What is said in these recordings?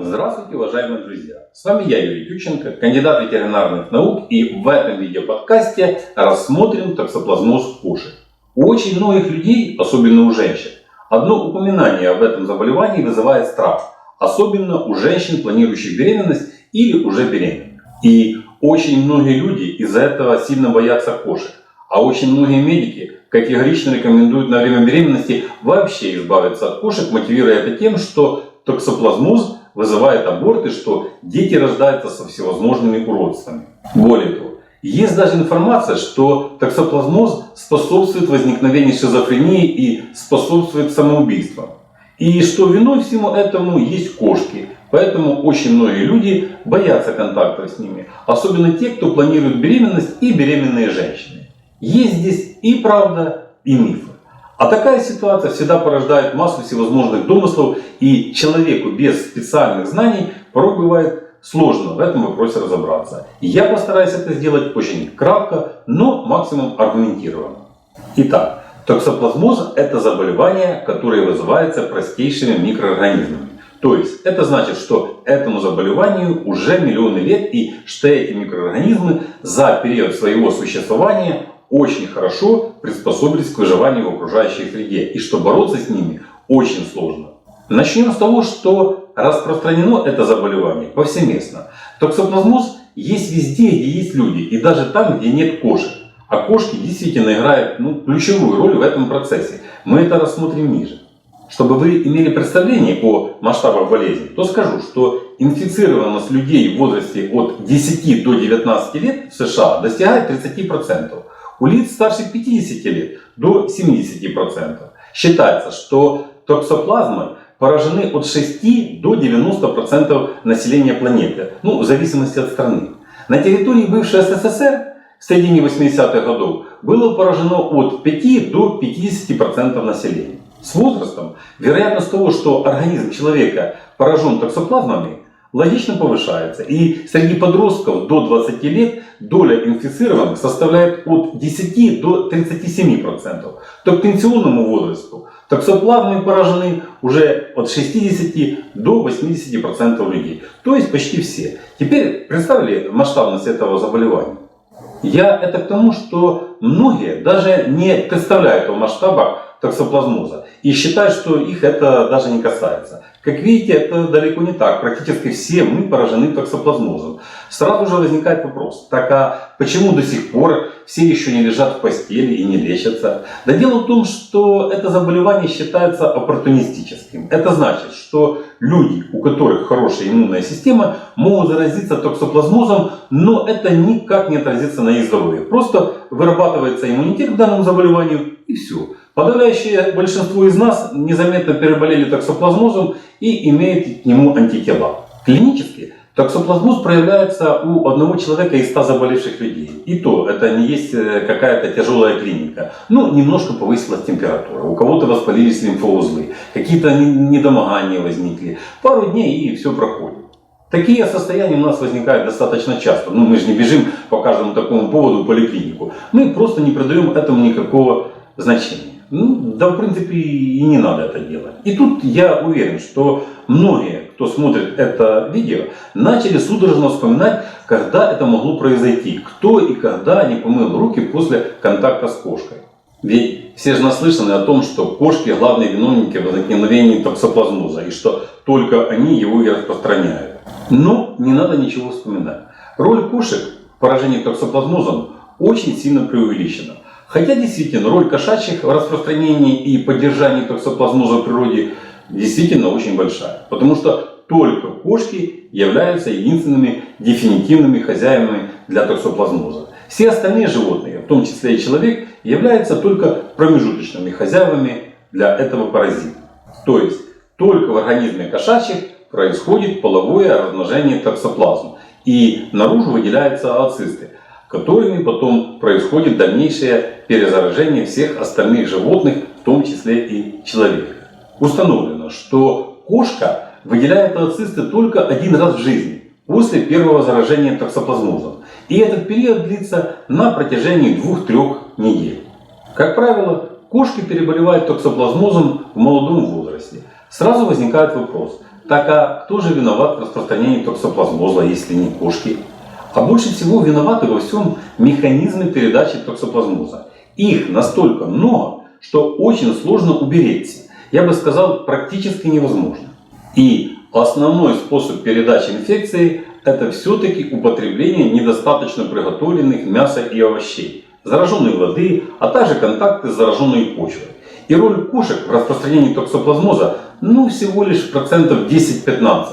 Здравствуйте, уважаемые друзья! С вами я, Юрий Тюченко, кандидат ветеринарных наук, и в этом видеоподкасте рассмотрим токсоплазмоз кошек. У очень многих людей, особенно у женщин, одно упоминание об этом заболевании вызывает страх, особенно у женщин, планирующих беременность или уже беременных. И очень многие люди из-за этого сильно боятся кошек, а очень многие медики категорично рекомендуют на время беременности вообще избавиться от кошек, мотивируя это тем, что токсоплазмоз вызывает аборты, что дети рождаются со всевозможными уродствами. Более того, есть даже информация, что токсоплазмоз способствует возникновению шизофрении и способствует самоубийствам. И что виной всему этому есть кошки. Поэтому очень многие люди боятся контактов с ними. Особенно те, кто планирует беременность, и беременные женщины. Есть здесь и правда, и мифы. А такая ситуация всегда порождает массу всевозможных домыслов, и человеку без специальных знаний порой бывает сложно в этом вопросе разобраться. И я постараюсь это сделать очень кратко, но максимум аргументированно. Итак, токсоплазмоз – это заболевание, которое вызывается простейшими микроорганизмами. То есть это значит, что этому заболеванию уже миллионы лет, и что эти микроорганизмы за период своего существования очень хорошо приспособились к выживанию в окружающей среде, и что бороться с ними очень сложно. Начнем с того, что распространено это заболевание повсеместно. Токсоплазмоз есть везде, где есть люди, и даже там, где нет кошек. А кошки действительно играют ключевую роль в этом процессе. Мы это рассмотрим ниже. Чтобы вы имели представление о масштабах болезни, то скажу, что инфицированность людей в возрасте от 10 до 19 лет в США достигает 30%. У лиц старше 50 лет до 70%. Считается, что токсоплазмой поражены от 6 до 90% населения планеты, в зависимости от страны. На территории бывшей СССР в середине 80-х годов было поражено от 5 до 50% населения. С возрастом вероятность того, что организм человека поражен токсоплазмами, логично повышается. И среди подростков до 20 лет доля инфицированных составляет от 10 до 37%. То к пенсионному возрасту токсоплазмами поражены уже от 60 до 80% людей. То есть почти все. Теперь представили масштабность этого заболевания. Я это к тому, что многие даже не представляют о масштабах токсоплазмоза и считают, что их это даже не касается. Как видите, это далеко не так. Практически все мы поражены токсоплазмозом. Сразу же возникает вопрос: так а почему до сих пор все еще не лежат в постели и не лечатся? Да дело в том, что это заболевание считается оппортунистическим. Это значит, что люди, у которых хорошая иммунная система, могут заразиться токсоплазмозом, но это никак не отразится на их здоровье. Просто вырабатывается иммунитет к данному заболеванию, и все. Подавляющее большинство из нас незаметно переболели токсоплазмозом и имеют к нему антитела. Клинически токсоплазмоз проявляется у одного человека из 100 заболевших людей. И то это не есть какая-то тяжелая клиника. Немножко повысилась температура, у кого-то воспалились лимфоузлы, какие-то недомогания возникли. Пару дней и все проходит. Такие состояния у нас возникают достаточно часто. Мы же не бежим по каждому такому поводу в поликлинику. Мы просто не придаем этому никакого значения. Да, в принципе, и не надо это делать. И тут я уверен, что многие, кто смотрит это видео, начали судорожно вспоминать, когда это могло произойти. Кто и когда не помыл руки после контакта с кошкой. Ведь все же наслышаны о том, что кошки главные виновники возникновения токсоплазмоза, и что только они его и распространяют. Но не надо ничего вспоминать. Роль кошек в поражении токсоплазмозом очень сильно преувеличена. Хотя действительно роль кошачьих в распространении и поддержании токсоплазмоза в природе действительно очень большая. Потому что только кошки являются единственными дефинитивными хозяевами для токсоплазмоза. Все остальные животные, в том числе и человек, являются только промежуточными хозяевами для этого паразита. То есть только в организме кошачьих происходит половое размножение токсоплазм, и наружу выделяются ооцисты, которыми потом происходит дальнейшее перезаражение всех остальных животных, в том числе и человека. Установлено, что кошка выделяет ооцисты только один раз в жизни, после первого заражения токсоплазмозом. И этот период длится на протяжении 2-3 недель. Как правило, кошки переболевают токсоплазмозом в молодом возрасте. Сразу возникает вопрос: Так а кто же виноват в распространении токсоплазмоза, если не кошки? А больше всего виноваты во всем механизмы передачи токсоплазмоза. Их настолько много, что очень сложно уберечься. Я бы сказал, практически невозможно. И основной способ передачи инфекции – это все-таки употребление недостаточно приготовленных мяса и овощей, зараженной воды, а также контакты с зараженной почвой. И роль кошек в распространении токсоплазмоза всего лишь процентов 10-15.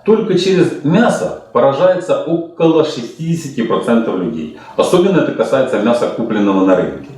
Только через мясо поражается около 60% людей. Особенно это касается мяса, купленного на рынке.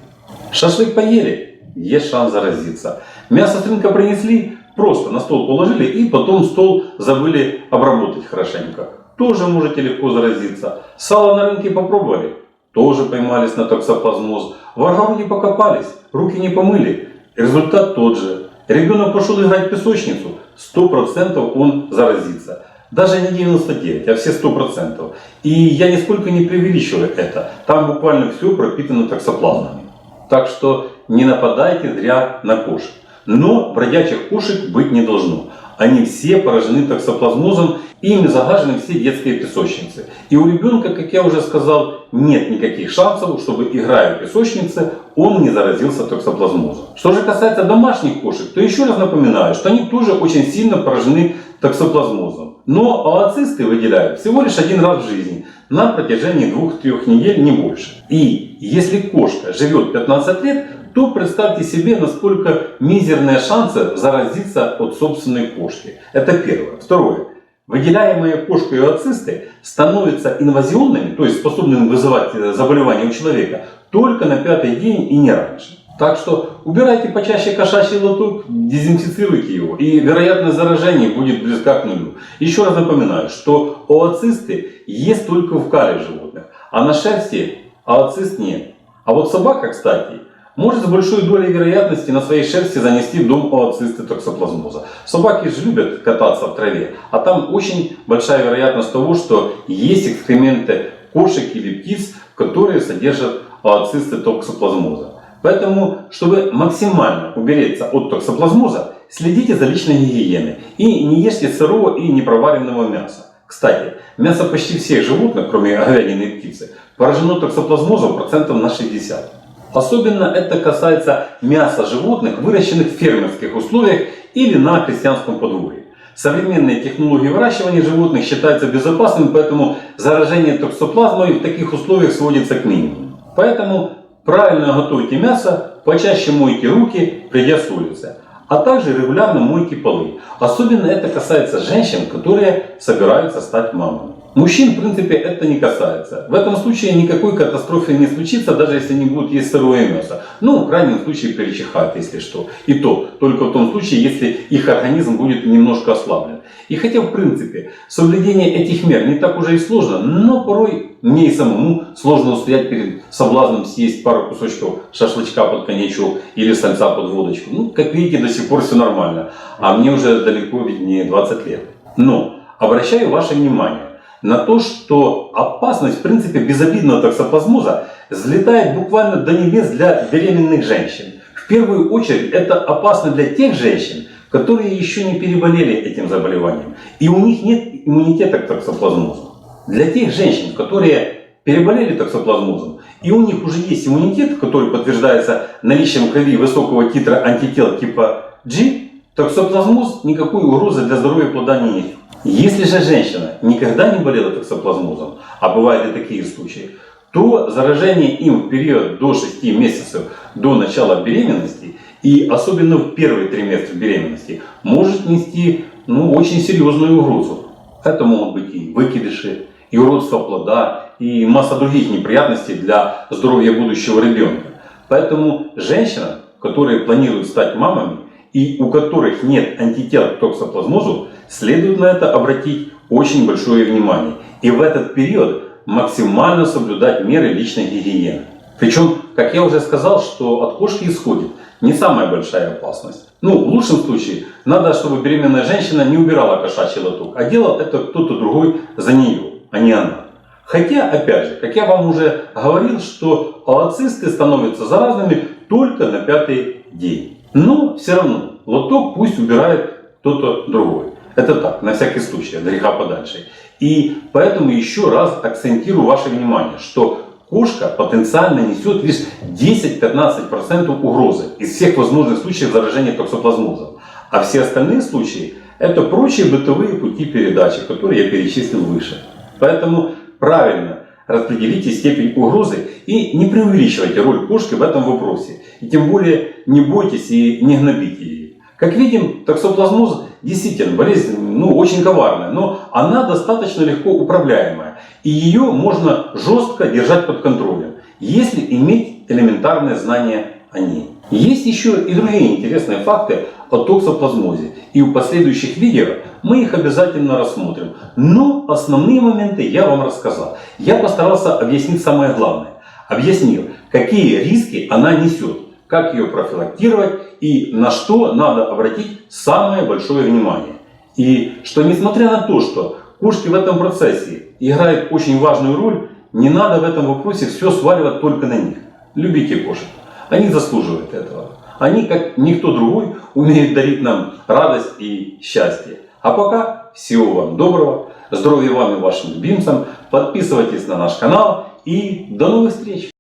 Шашлык поели, есть шанс заразиться. Мясо с рынка принесли, просто на стол положили и потом стол забыли обработать хорошенько. Тоже можете легко заразиться. Сало на рынке попробовали, тоже поймались на токсоплазмоз. В огороде покопались, руки не помыли. Результат тот же. Ребенок пошел играть в песочницу, 100% он заразится. Даже не 99, а все 100%. И я нисколько не преувеличиваю это. Там буквально все пропитано токсоплазмами. Так что не нападайте зря на кошек. Но бродячих кошек быть не должно. Они все поражены токсоплазмозом, ими загажены все детские песочницы. И у ребенка, как я уже сказал, нет никаких шансов, чтобы, играя в песочнице, он не заразился токсоплазмозом. Что же касается домашних кошек, то еще раз напоминаю, что они тоже очень сильно поражены токсоплазмозом. Но ooцисты выделяют всего лишь один раз в жизни, на протяжении 2-3 недель, не больше. И если кошка живет 15 лет, то представьте себе, насколько мизерные шансы заразиться от собственной кошки. Это первое. Второе. Выделяемые кошкой ooцисты становятся инвазионными, то есть способными вызывать заболевания у человека, только на 5-й день и не раньше. Так что убирайте почаще кошачий лоток, дезинфицируйте его, и вероятность заражения будет близка к нулю. Еще раз напоминаю, что ooцисты есть только в каре животных, а на шерсти ooцист нет. А вот собака, кстати, может с большой долей вероятности на своей шерсти занести дом ooцисты токсоплазмоза. Собаки же любят кататься в траве, а там очень большая вероятность того, что есть экскременты кошек или птиц, которые содержат ooцисты токсоплазмоза. Поэтому, чтобы максимально уберечься от токсоплазмоза, следите за личной гигиеной и не ешьте сырого и непроваренного мяса. Кстати, мясо почти всех животных, кроме говядины и птицы, поражено токсоплазмозом процентов на 60. Особенно это касается мяса животных, выращенных в фермерских условиях или на крестьянском подворье. Современные технологии выращивания животных считаются безопасными, поэтому заражение токсоплазмой в таких условиях сводится к минимуму. Поэтому правильно готовьте мясо, почаще мойте руки, придя с улицы, а также регулярно мойте полы. Особенно это касается женщин, которые собираются стать мамами. Мужчин, в принципе, это не касается. В этом случае никакой катастрофы не случится, даже если они будут есть сырое мясо. В крайнем случае перечихают, если что. И то, только в том случае, если их организм будет немножко ослаблен. И хотя, в принципе, соблюдение этих мер не так уже и сложно, но порой мне и самому сложно устоять перед соблазном съесть пару кусочков шашлычка под коньячок или сальца под водочку. Как видите, до сих пор все нормально. А мне уже далеко, ведь не 20 лет. Но обращаю ваше внимание на то, что опасность, в принципе, безобидного токсоплазмоза взлетает буквально до небес для беременных женщин. В первую очередь это опасно для тех женщин, которые еще не переболели этим заболеванием, и у них нет иммунитета к токсоплазмозу. Для тех женщин, которые переболели токсоплазмозом, и у них уже есть иммунитет, который подтверждается наличием в крови высокого титра антител типа G, токсоплазмоз никакой угрозы для здоровья плода не несет. Если же женщина никогда не болела токсоплазмозом, а бывают и такие случаи, то заражение им в период до 6 месяцев до начала беременности и особенно в первый триместр беременности может нести очень серьезную угрозу. Это могут быть и выкидыши, и уродство плода, и масса других неприятностей для здоровья будущего ребенка. Поэтому женщинам, которые планируют стать мамами и у которых нет антител к токсоплазмозу, следует на это обратить очень большое внимание. И в этот период максимально соблюдать меры личной гигиены. Причем, как я уже сказал, что от кошки исходит не самая большая опасность. В лучшем случае, надо, чтобы беременная женщина не убирала кошачий лоток, а делал это кто-то другой за нее, а не она. Хотя, опять же, как я вам уже говорил, что ooцисты становятся заразными только на 5-й день. Но все равно лоток пусть убирает кто-то другой. Это так, на всякий случай, от греха подальше. И поэтому еще раз акцентирую ваше внимание, что кошка потенциально несет лишь 10-15% угрозы из всех возможных случаев заражения токсоплазмозом. А все остальные случаи это прочие бытовые пути передачи, которые я перечислил выше. Поэтому правильно распределите степень угрозы и не преувеличивайте роль кошки в этом вопросе. И тем более не бойтесь и не гнобите ее. Как видим, токсоплазмоз действительно болезнь очень коварная, но она достаточно легко управляемая. И ее можно жестко держать под контролем, если иметь элементарное знание о ней. Есть еще и другие интересные факты о токсоплазмозе. И в последующих видео мы их обязательно рассмотрим. Но основные моменты я вам рассказал. Я постарался объяснить самое главное. Объяснил, какие риски она несет, как ее профилактировать и на что надо обратить самое большое внимание. И что несмотря на то, что кошки в этом процессе играют очень важную роль, не надо в этом вопросе все сваливать только на них. Любите кошек. Они заслуживают этого. Они, как никто другой, умеют дарить нам радость и счастье. А пока всего вам доброго, здоровья вам и вашим любимцам. Подписывайтесь на наш канал и до новых встреч!